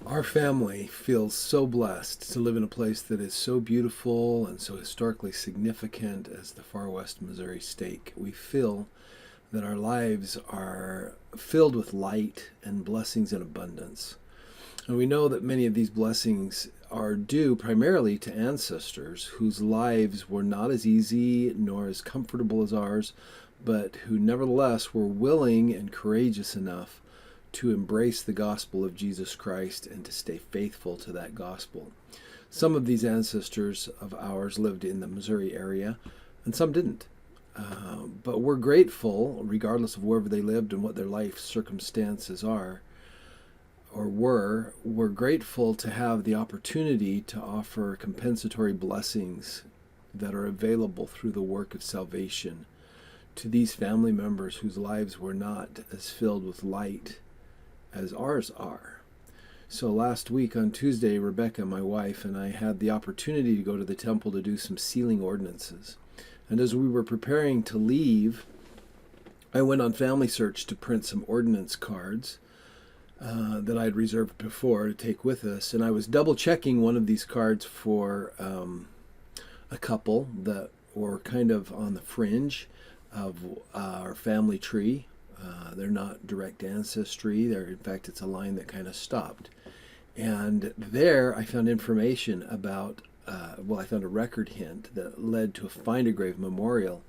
Our family feels so blessed to live in a place that is so beautiful and so historically significant as the far west Missouri state. We feel that our lives are filled with light and blessings in abundance. And we know that many of these blessings are due primarily to ancestors whose lives were not as easy nor as comfortable as ours, but who nevertheless were willing and courageous enough to embrace the gospel of Jesus Christ and to stay faithful to that gospel. Some of these ancestors of ours lived in the Missouri area, and some didn't. But we're grateful, regardless of wherever they lived and what their life circumstances are or were, we're grateful to have the opportunity to offer compensatory blessings that are available through the work of salvation to these family members whose lives were not as filled with light as ours are. So last week on Tuesday, Rebecca, my wife, and I had the opportunity to go to the temple to do some sealing ordinances. And as we were preparing to leave, I went on Family Search to print some ordinance cards that I had reserved before to take with us. And I was double checking one of these cards for a couple that were kind of on the fringe of our family tree. They're not direct ancestry. In fact, it's a line that kind of stopped. And there I found information about, I found a record hint that led to a Find a Grave memorial.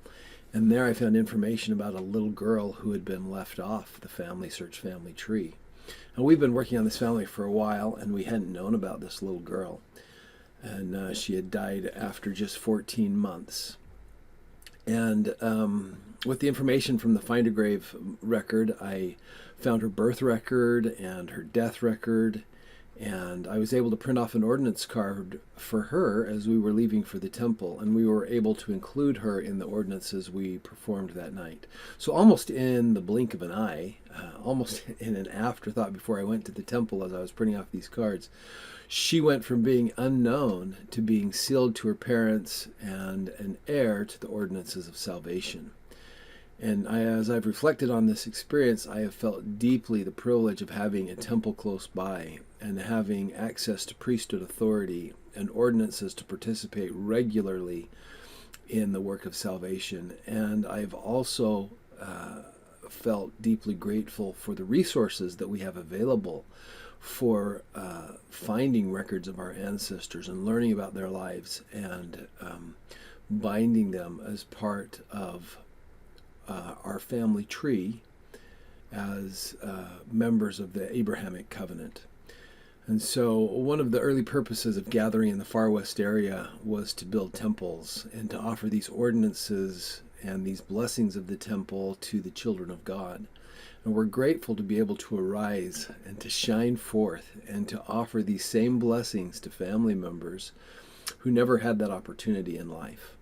And there I found information about a little girl who had been left off the Family Search family tree. And we've been working on this family for a while, and we hadn't known about this little girl. And she had died after just 14 months. And with the information from the Find a Grave record, I found her birth record and her death record, and I was able to print off an ordinance card for her as we were leaving for the temple, and we were able to include her in the ordinances we performed that night. So almost in the blink of an eye, almost in an afterthought before I went to the temple as I was printing off these cards, she went from being unknown to being sealed to her parents and an heir to the ordinances of salvation. And as I've reflected on this experience, I have felt deeply the privilege of having a temple close by and having access to priesthood authority and ordinances to participate regularly in the work of salvation. And I've also felt deeply grateful for the resources that we have available for finding records of our ancestors and learning about their lives and binding them as part of our family tree as members of the Abrahamic covenant. And so one of the early purposes of gathering in the far west area was to build temples and to offer these ordinances and these blessings of the temple to the children of God. And we're grateful to be able to arise and to shine forth and to offer these same blessings to family members who never had that opportunity in life.